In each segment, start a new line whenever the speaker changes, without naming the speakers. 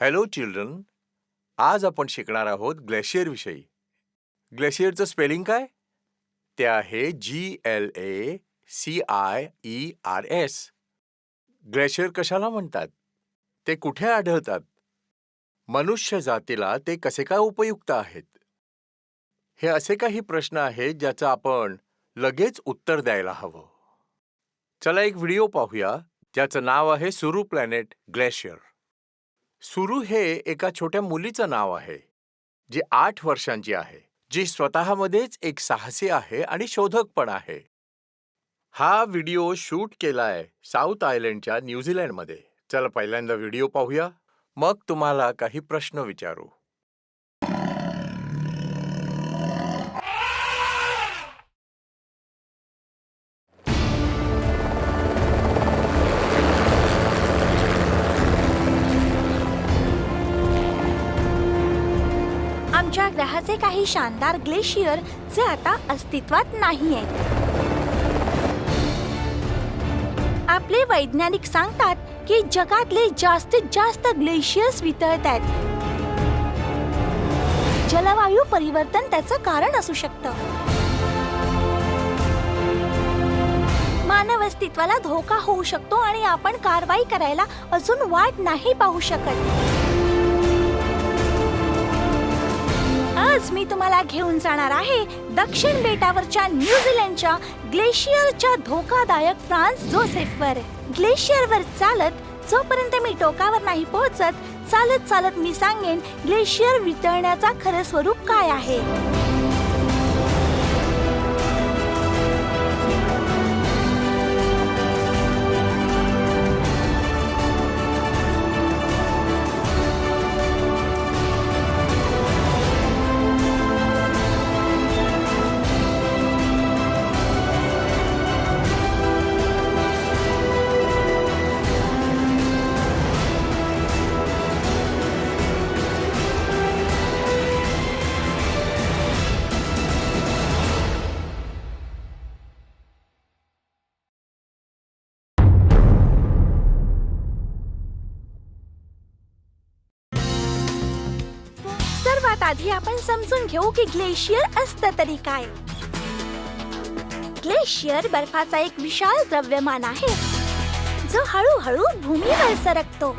Hello children, आज आपण शिकणार आहोत ग्लेशियर विषयी. ग्लेशियरचं स्पेलिंग काय? ते आहे GLACIERS. ग्लेशियर कशाला म्हणतात? ते कुठे आढळतात? मनुष्य जातीला ते कसे काय उपयुक्त आहेत? हे असे काही प्रश्न आहेत ज्याचं आपण लगेच उत्तर द्यायला हवं. चला एक व्हिडिओ पाहूया ज्याचं नाव आहे सुरू प्लॅनेट ग्लेशियर. सुरू हे एका छोट्या मुलीचं नाव आहे जी 8 वर्षांची आहे, जी स्वतःमध्येच एक साहसी आहे आणि शोधक पण आहे. हा व्हिडिओ शूट केलाय साऊथ आयलंडच्या न्यूझीलंडमध्ये. चला पहिल्यांदा व्हिडिओ पाहूया, मग तुम्हाला काही प्रश्न विचारू.
आमच्या ग्रहाचे काही शानदार ग्लेशियर जे आता अस्तित्वात नाहीयेत. आपले वैज्ञानिक सांगतात की जगातले जास्तीत जास्त ग्लेशियर्स वितळत आहेत. जलवायू परिवर्तन त्याचं कारण असू शकतं. मानव अस्तित्वाला धोका होऊ शकतो आणि आपण कारवाई करायला अजून वाट नाही पाहू शकत. आज मी तुम्हाला घेऊन जाणार आहे दक्षिण बेटावरच्या न्यूझीलंडच्या ग्लेशियरच्या धोकादायक फ्रान्स जोसेफवर. ग्लेशियरवर चालत जोपर्यंत मी टोकावर नाही पोहोचत, चालत चालत मी सांगेन ग्लेशियर वितळण्याचा खरं स्वरूप काय आहे. सर्वात आधी आपण समजून घेऊ की ग्लेशियर असतं तरी काय. ग्लेशियर बर्फाचा एक विशाल द्रव्यमान आहे जो हळूहळू भूमीवर सरकतो.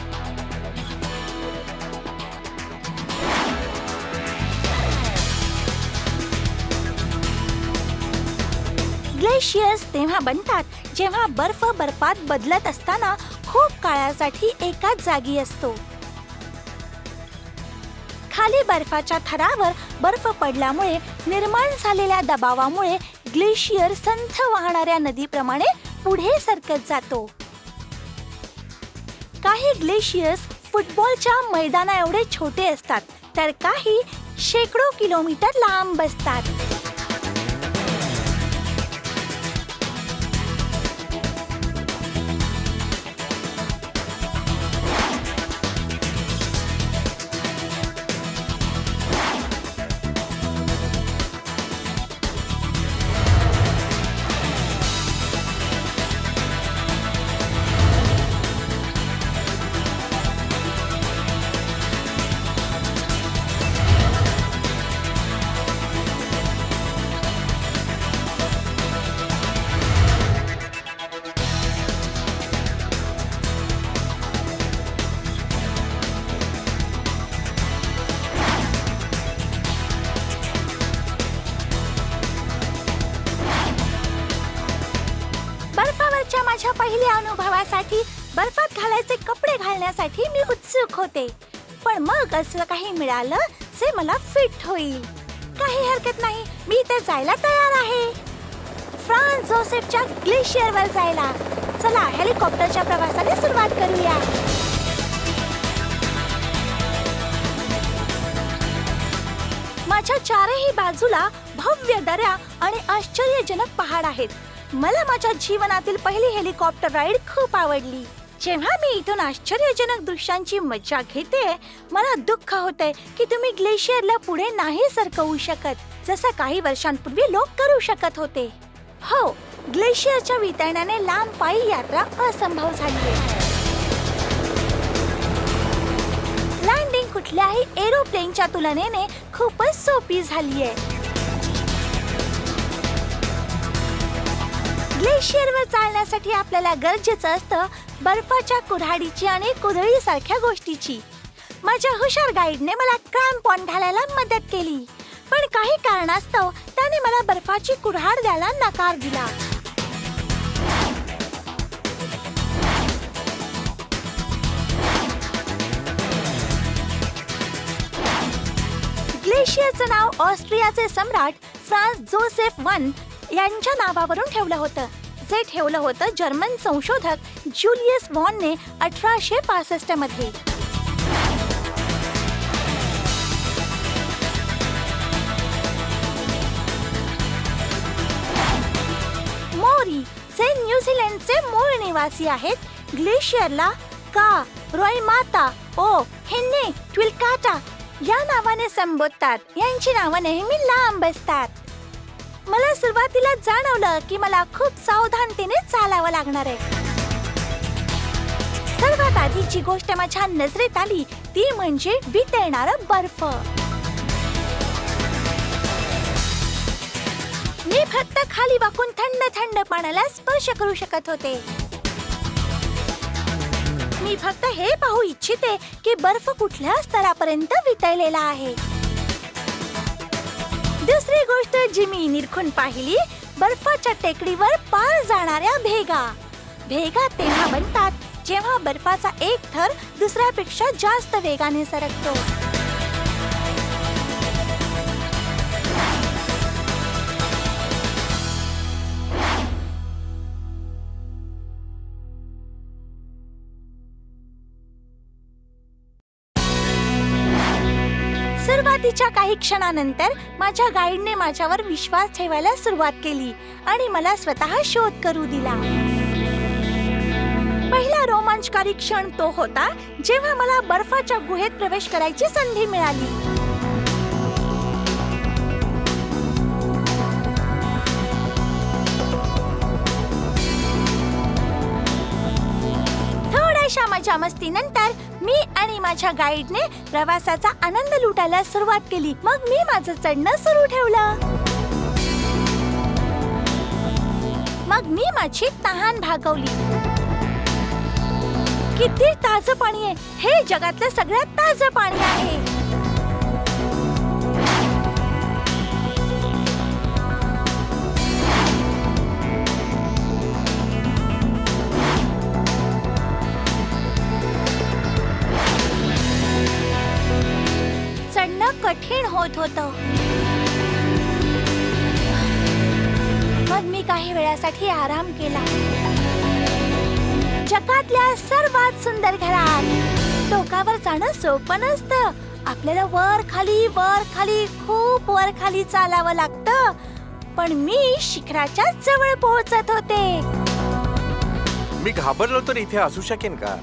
ग्लेशियर्स तेव्हा बनतात जेव्हा बर्फात बदलत असताना खूप काळासाठी एकाच जागी असतो. खाली बर्फाच्या थरावर बर्फ पडल्यामुळे निर्माण झालेल्या दबावामुळे ग्लेशियर संथ वाहणाऱ्या नदीप्रमाणे पुढे सरकत जातो. काही ग्लेशियर्स फुटबॉलच्या मैदाना एवढे छोटे असतात, तर काही शेकडो किलोमीटर लांब असतात. बर्फावरच्या माझ्या पहिल्या अनुभवासाठी बर्फात घालायचे कपडे घालण्यासाठी मी उत्सुक होते, पण मग असं काही मिळालं जे मला फिट होईल. काही हरकत नाही, मी इथे जायला तयार आहे. फ्रान्स जोसेफच्या ग्लेशियरवर जायला. चला हेलिकॉप्टरच्या प्रवासाला सुरुवात करूया. माझ्या चारही बाजूला भव्य दऱ्या आणि आश्चर्यजनक पहाड आहेत. मला माझ्या जीवनातील पहिली हेलिकॉप्टर राईड खूप आवडली. जेव्हा मी इथून आश्चर्यजनक दृश्यांची मजा घेते, मला दुःख होतंय की तुम्ही ग्लेशियरला पुढे नाही सरकवू शकत, जसं काही वर्षांपूर्वी लोक करू शकत होते. हो, ग्लेशियरच्या वितळण्याने लांब पायी यात्रा असंभव झाली. लँडिंग कुठल्याही एरोप्लेनच्या तुलनेने खूपच सोपी झालीये. ग्लेशियरवर चालण्यासाठी आपल्याला गरजेचं असतं बर्फाच्या कुऱ्हाडीची आणि कुदळी सारख्या गोष्टीची. माझ्या हुशार गाईडने मला क्रॅम्पॉन घालायला मदत केली, पण काही कारणास्तव त्याने मला बर्फाची कुऱ्हाड द्यायला नकार दिला. ग्लेशियरचं नाव ऑस्ट्रियाचे सम्राट फ्रान्स जोसेफ वन यांच्या नावावरून ठेवलं होतं, जे ठेवलं होतं जर्मन संशोधक ज्युलियस वॉनने 1865 मध्ये. मोरी, जे न्यूझीलंडचे मूळ निवासी आहेत, ग्लेशियरला का, रोयमाता, ओ, हेन्ने, ट्विलकाटा या नावाने संबोधतात. यांची नावं नेहमी लांब असतात. मला सुरुवातीला जाणवलं की मला खूप सावधानतेने चालावं लागणार आहे. सर्वात आधी जी गोष्ट माझ्या नजरेत आली ती म्हणजे वितळणारा बर्फ. मी फक्त खाली वाकून थंड थंड पाण्याला स्पर्श करू शकत होते. मी फक्त हे पाहू इच्छिते की बर्फ कुठल्या स्तरापर्यंत वितळलेला आहे. दुसरी गोष्ट जी मी निरखून पाहिली, बर्फाच्या टेकडीवर पार जाणाऱ्या भेगा. भेगा तेव्हा बनतात जेव्हा बर्फाचा एक थर दुसऱ्यापेक्षा जास्त वेगाने सरकतो. सुरुवातीच्या काही क्षणानंतर माझ्या गाईडने माझ्यावर विश्वास ठेवायला सुरुवात केली आणि मला स्वतः शोध करू दिला. पहिला रोमांचकारी क्षण तो होता जेव्हा मला बर्फाच्या गुहेत प्रवेश करायची संधी मिळाली. थोड्याशा मजा मस्तीनंतर मी आणि माझ्या गाईडने प्रवासाचा आनंद लुटायला सुरुवात केली. मग मी माझं चढणं सुरू ठेवलं. मग मी माझी तहान भागवली. किती ताजं पाणी आहे! हे जगातलं सगळ्यात ताजं पाणी आहे. चढणं कठीण होत होतं. मग मी काही वेळासाठी आराम केला. जगातल्या सर्वात सुंदर घरात टोकावर जाणं सोपं नसतं. आपल्याला वर खाली खूप वर खाली चालावं लागतं. पण मी शिखराच्या जवळ पोहोचत होते.
मी घाबरलो तर इथे असू शकेन का?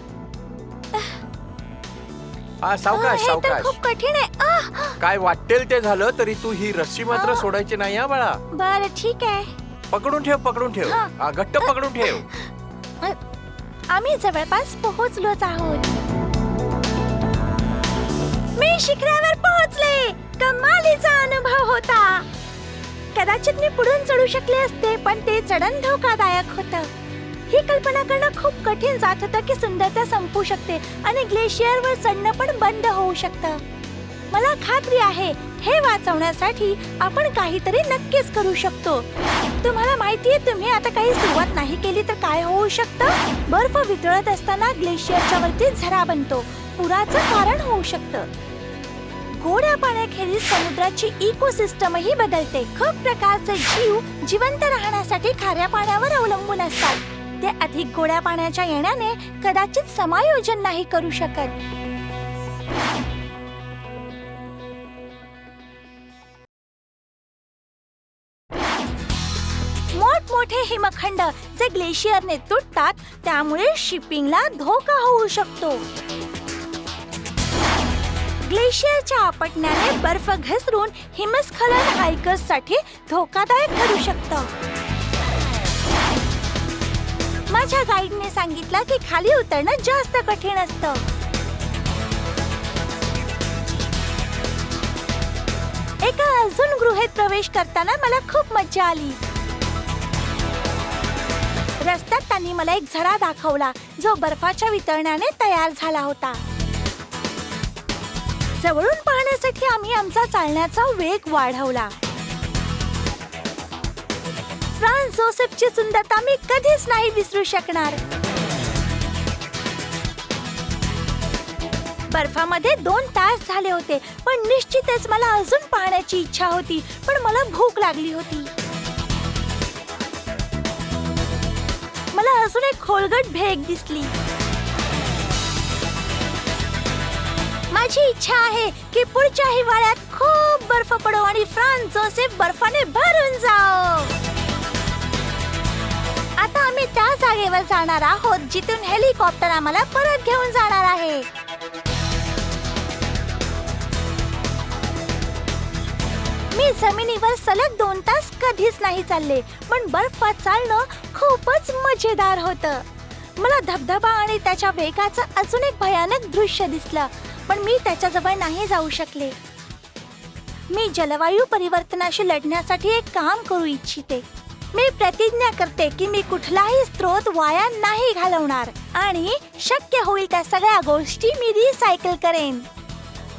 सावकाश
हे तर
सावकाश.
खूप कठीण आहे.
काय वाटेल ते झालं तरी तू ही रस्सी मात्र सोडायची नाही हा बाळा.
बरं ठीक आहे.
पकडून ठेव.
हा.
घट्ट पकडून ठेव.
आम्ही जवळपास पोहोचलोच आहोत. मी शिखरावर पोहोचले. कमालीचा अनुभव होता. कदाचित मी पुढून चढू शकले असते, पण ते चढण धोकादायक होतं. ही कल्पना करणं खूप कठीण जात होतं की सुंदरता संपू शकते आणि ग्लेशियरवर चढणं पण बंद होऊ शकतं. मला खात्री आहे हे वाचवण्यासाठी आपण काहीतरी नक्कीच करू शकतो. तुम्हाला माहितीये, तुम्ही आता काही सुरुवात नाही केली तर काय होऊ शकतं? बर्फ वितळत असताना ग्लेशियरच्या वरती झरा बनतो. पुराचं कारण होऊ शकतं. गोड्या पाण्याखेरीज समुद्राची इकोसिस्टमही बदलते. खूप प्रकारचे जीव जिवंत राहण्यासाठी खाऱ्या पाण्यावर अवलंबून असतात. ते अधिक गोड्या पाण्याच्या येण्याने कदाचित समायोजन नाही करू शकत. मोठमोठे हिमखंड जे ग्लेशियरने तुटतात, त्यामुळे शिपिंगला धोका होऊ शकतो. ग्लेशियरच्या आपटण्याने बर्फ घसरून हिमस्खलन हायकर्ससाठी धोकादायक ठरू शकतं. माझ्या गाईडने सांगितलं की खाली उतरणं जास्त कठीण असतं. गुहेत प्रवेश करताना मला खूप मज्जा आली. रस्त्यात त्यांनी मला एक झरा दाखवला जो बर्फाच्या वितळण्याने तयार झाला होता. जवळून पाहण्यासाठी आम्ही आमचा चालण्याचा वेग वाढवला. फ्रान्स जोसेफची सुंदरता मी कधीच नाही विसरू शकणार. बर्फामध्ये 2 तास झाले होते, पण निश्चितच मला अजून पाहण्याची इच्छा होती. पण मला भूक लागली होती. मला अजून एक खोलगट भेग दिसली. माझी इच्छा आहे की पुढच्या हिवाळ्यात खूप बर्फ पडो आणि फ्रान्स जोसेफ बर्फाने भरून जाओ. आता आम्ही त्या जागेवर जाणार आहोत जिथून हेलिकॉप्टर आम्हाला परत घेऊन जाणार आहे. मी जमिनीवर सलग 2 तास कधीच नाही चालले, पण बर्फात चालणं खूपच मजेदार होतं. मला धबधबा आणि त्याच्या वेगाचं अजून एक भयानक दृश्य दिसलं, पण मी त्याच्याजवळ नाही जाऊ शकले. मी जलवायू परिवर्तनाशी लढण्यासाठी एक काम करू इच्छिते. मी प्रतिज्ञा करते की मी कुठलाही स्रोत वाया नाही घालवणार आणि शक्य होईल त्या सगळ्या गोष्टी मी रिसायकल करेन.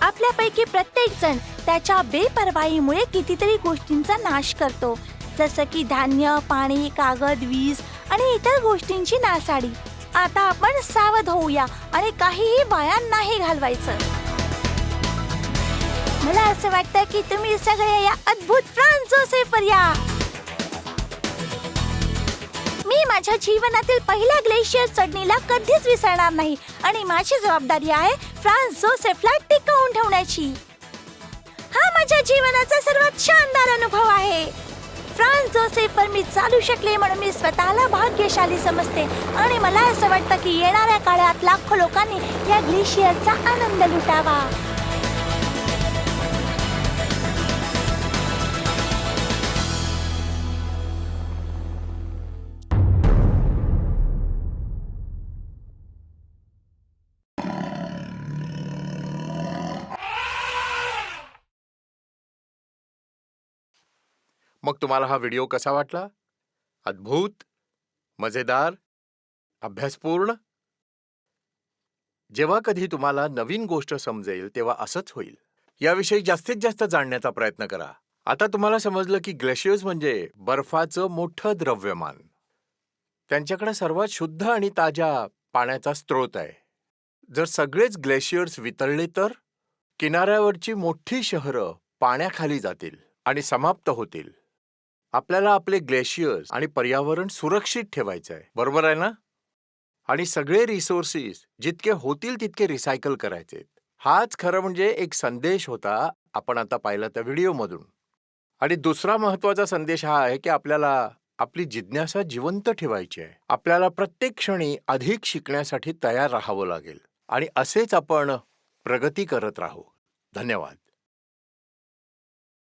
आपल्यापैकी प्रत्येक जण त्याच्या बेपर्वाईमुळे कितीतरी गोष्टींचा नाश करतो, जसं की धान्य, पाणी, कागद, वीज आणि इतर गोष्टींची नासाडी. आता आपण सावध होऊया आणि काहीही वाया नाही घालवायचं. मला असं वाटतं की तुम्ही सगळे या अद्भुत फ्रान्स जोसेफवर या. मी माझ्या जीवनातील पहिल्या ग्लेशियर चढणीला कधीच विसरणार नाही आणि माझी जबाबदारी आहे फ्रान्स जोसेफला टिकवून ठेवण्याची. हा माझ्या जीवनाचा सर्वात शानदार अनुभव आहे. फ्रान्स जोसेफवर मी चालू शकले म्हणून मी स्वतःला भाग्यशाली समजते आणि मला असं वाटतं की येणाऱ्या काळात लाखो लोकांनी या ग्लेशियरचा आनंद लुटावा.
मग तुम्हाला हा व्हिडिओ कसा वाटला? अद्भुत, मजेदार, अभ्यासपूर्ण? जेव्हा कधी तुम्हाला नवीन गोष्ट समजेल तेव्हा असंच होईल. याविषयी जास्तीत जास्त जाणण्याचा प्रयत्न करा. आता तुम्हाला समजलं की ग्लेशियर्स म्हणजे बर्फाचं मोठं द्रव्यमान. त्यांच्याकडे सर्वात शुद्ध आणि ताज्या पाण्याचा स्रोत आहे. जर सगळेच ग्लेशियर्स वितळले तर किनाऱ्यावरची मोठी शहरं पाण्याखाली जातील आणि समाप्त होतील. आपल्याला आपले ग्लेशियर्स आणि पर्यावरण सुरक्षित ठेवायचं आहे, बरोबर आहे ना? आणि सगळे रिसोर्सेस जितके होतील तितके रिसायकल करायचे. हाच खरं म्हणजे एक संदेश होता आपण आता पाहिला त्या व्हिडिओमधून. आणि दुसरा महत्वाचा संदेश हा आहे की आपल्याला आपली जिज्ञासा जिवंत ठेवायची आहे. आपल्याला प्रत्येक क्षणी अधिक शिकण्यासाठी तयार राहावं लागेल आणि असेच आपण प्रगती करत राहू. धन्यवाद.